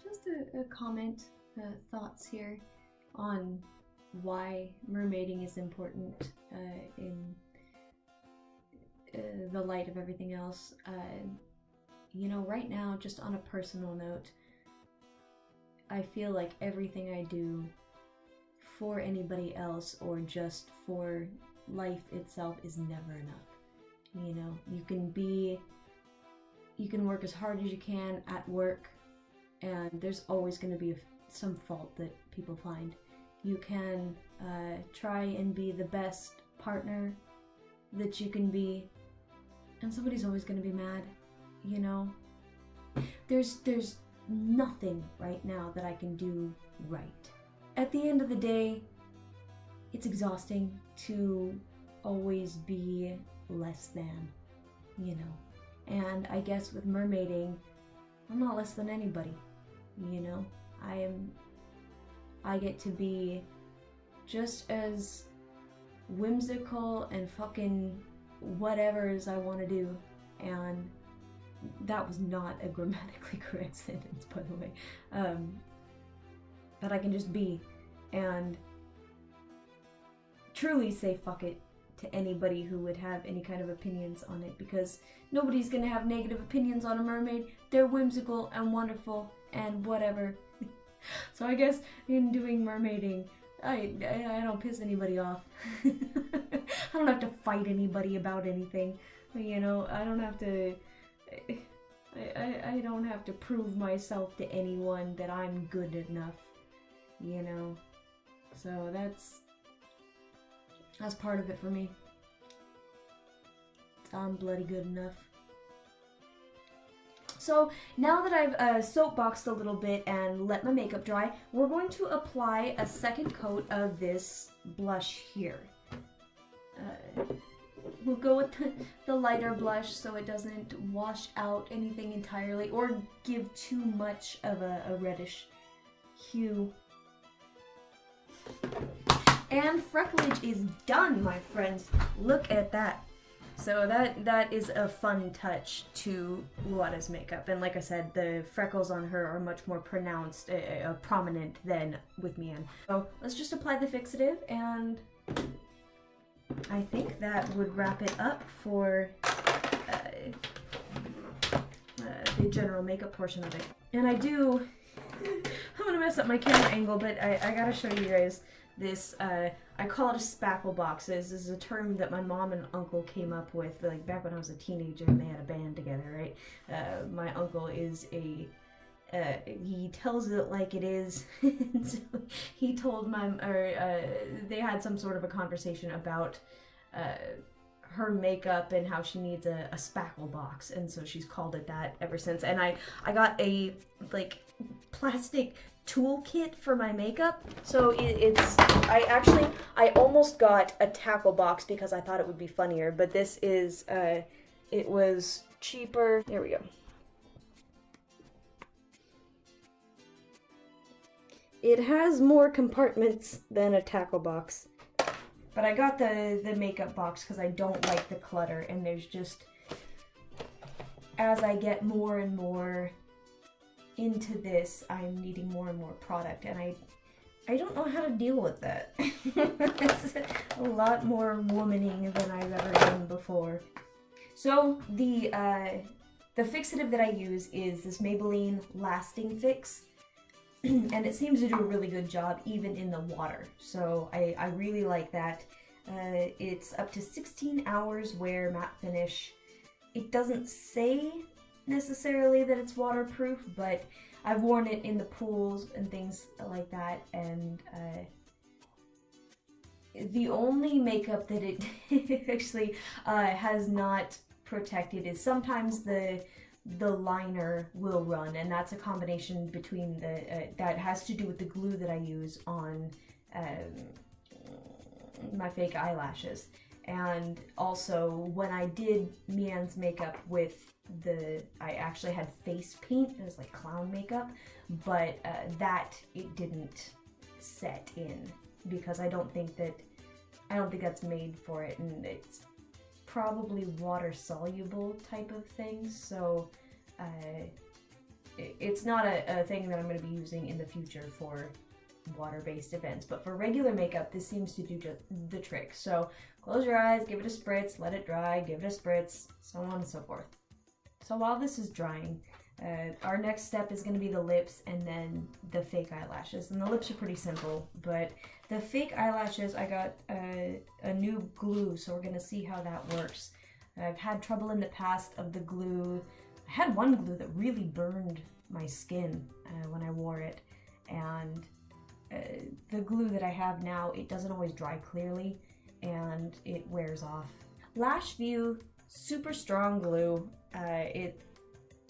just a comment, thoughts here on why mermaiding is important in the light of everything else. You know, right now, just on a personal note, I feel like everything I do for anybody else or just for life itself is never enough. You know, you can work as hard as you can at work, and there's always going to be some fault that people find. You can try and be the best partner that you can be, and somebody's always going to be mad, you know? There's nothing right now that I can do right. At the end of the day, it's exhausting to always be less than, you know? And I guess with mermaiding, I'm not less than anybody, you know? I get to be just as whimsical and fucking whatever as I want to do, and that was not a grammatically correct sentence, by the way. That I can just be and truly say fuck it to anybody who would have any kind of opinions on it, because nobody's gonna have negative opinions on a mermaid. They're whimsical and wonderful and whatever. So I guess in doing mermaiding, I don't piss anybody off. I don't have to fight anybody about anything. You know, I don't have to prove myself to anyone that I'm good enough, you know. So that's part of it for me. I'm bloody good enough. So now that I've soapboxed a little bit and let my makeup dry, we're going to apply a second coat of this blush here. We'll go with the lighter blush so it doesn't wash out anything entirely or give too much of a reddish hue. And frecklage is done, my friends. Look at that. So that is a fun touch to Uada's makeup. And like I said, the freckles on her are much more pronounced, prominent than with Mian. So let's just apply the fixative, and I think that would wrap it up for the general makeup portion of it. And I'm gonna mess up my camera angle, but I gotta show you guys this, I call it a spackle box. This is a term that my mom and uncle came up with, like, back when I was a teenager and they had a band together, right? My uncle is he tells it like it is. So he told they had some sort of a conversation about her makeup and how she needs a spackle box, and so she's called it that ever since. And I got a, like, plastic toolkit for my makeup, so I almost got a tackle box because I thought it would be funnier, but this is it was cheaper. There we go. It has more compartments than a tackle box, but I got the makeup box because I don't like the clutter, and there's just, as I get more and more into this, I'm needing more and more product, and I don't know how to deal with that. It's a lot more womaning than I've ever done before. So the fixative that I use is this Maybelline Lasting Fix, and it seems to do a really good job even in the water. So I really like that. It's up to 16 hours wear matte finish. It doesn't say necessarily that it's waterproof, but I've worn it in the pools and things like that, and the only makeup that it actually has not protected is sometimes the liner will run, and that's a combination between that has to do with the glue that I use on my fake eyelashes. And also, when I did Mian's makeup with I actually had face paint. It was like clown makeup, but that it didn't set in because I don't think that's made for it, and it's probably water soluble type of thing. So it's not a thing that I'm going to be using in the future for water-based events, but for regular makeup, this seems to do the trick. So close your eyes, give it a spritz, let it dry, give it a spritz, so on and so forth. So while this is drying, our next step is going to be the lips and then the fake eyelashes. And the lips are pretty simple, but the fake eyelashes, I got a new glue, so we're going to see how that works. I've had trouble in the past of the glue. I had one glue that really burned my skin when I wore it, and the glue that I have now, it doesn't always dry clearly and it wears off. Lash View super strong glue. It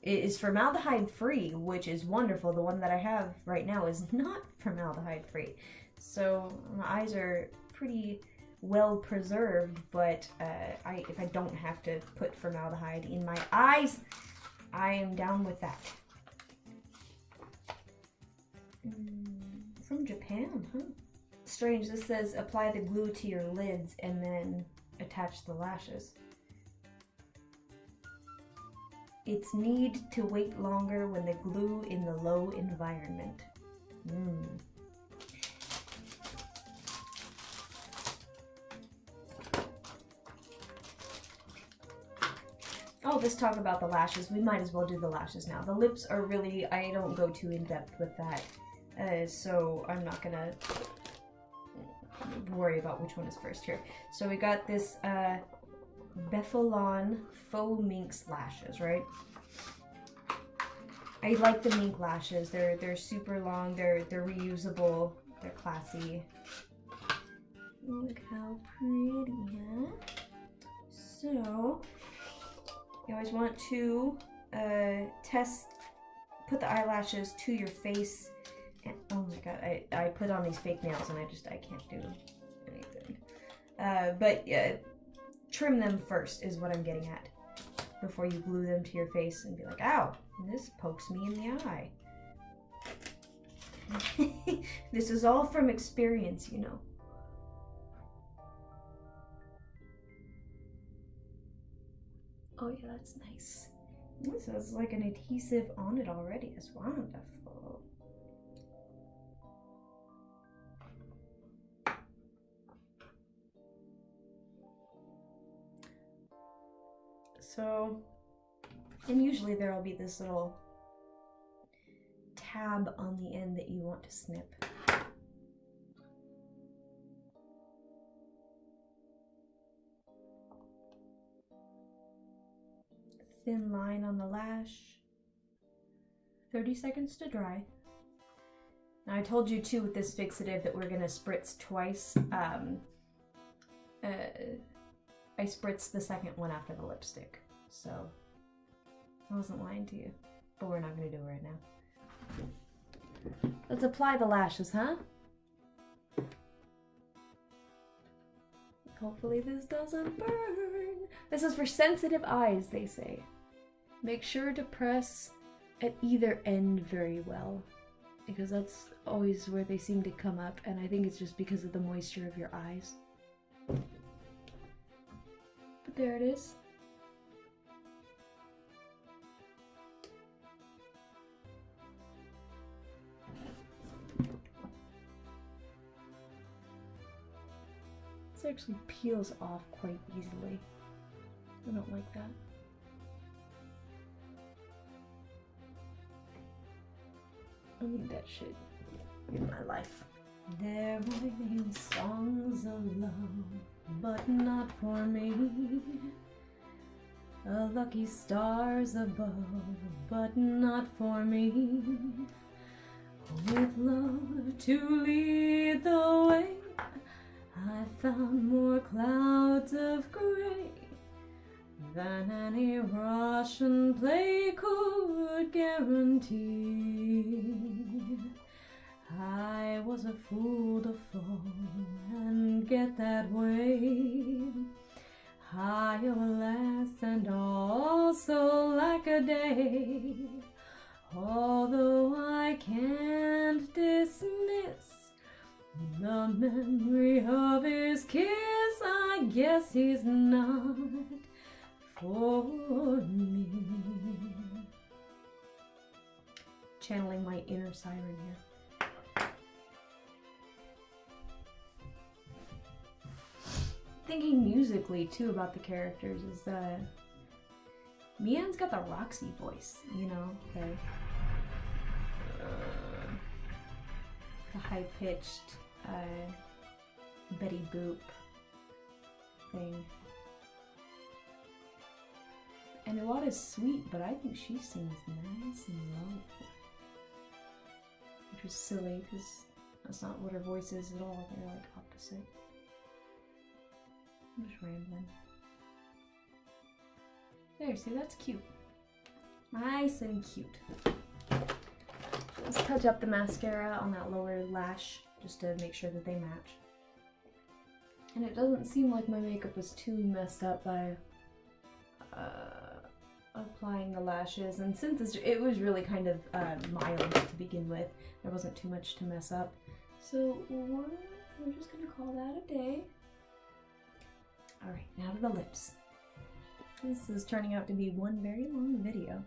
is formaldehyde free, which is wonderful. The one that I have right now is not formaldehyde free, so my eyes are pretty well preserved, but if I don't have to put formaldehyde in my eyes, I am down with that. From Japan, huh? Strange, this says apply the glue to your lids and then attach the lashes. It's need to wait longer when the glue in the low environment. Oh, let's talk about the lashes. We might as well do the lashes now. The lips are really, I don't go too in depth with that. So I'm not gonna worry about which one is first here. So we got this Beffalon Faux Minx lashes, right? I like the mink lashes. They're super long. They're reusable. They're classy. Look how pretty, huh? So you always want to put the eyelashes to your face. And, oh my god, I put on these fake nails and I can't do anything. But trim them first is what I'm getting at, before you glue them to your face and be like, ow, this pokes me in the eye. This is all from experience, you know. Oh yeah, that's nice. This has like an adhesive on it already. It's wonderful. So, and usually there'll be this little tab on the end that you want to snip. Thin line on the lash. 30 seconds to dry. Now I told you too with this fixative that we're gonna spritz twice. I spritzed the second one after the lipstick, so I wasn't lying to you, but we're not gonna do it right now. Let's apply the lashes, huh? Hopefully this doesn't burn. This is for sensitive eyes, they say. Make sure to press at either end very well, because that's always where they seem to come up, and I think it's just because of the moisture of your eyes. But there it is. This actually peels off quite easily. I don't like that. I need that shit in my life. There rain songs of love, but not for me. A lucky stars above, but not for me. With love to lead the way, I found more clouds of gray than any Russian play could guarantee. I was a fool to fall and get that way. I alas and also lack a day. Although I can't dismiss the memory of his kiss, I guess he's not for me. channeling my inner siren here. Thinking musically too about the characters is Mian's got the Roxy voice, you know, the high-pitched Betty Boop thing. And Uada's sweet, but I think she sings nice and low. Which was silly, because that's not what her voice is at all. They're like opposite. I'm just rambling. There, see, that's cute. Nice and cute. Let's touch up the mascara on that lower lash, just to make sure that they match. And it doesn't seem like my makeup was too messed up by applying the lashes, and since it was really kind of mild to begin with, there wasn't too much to mess up. So we're just gonna call that a day. Alright, now to the lips. This is turning out to be one very long video.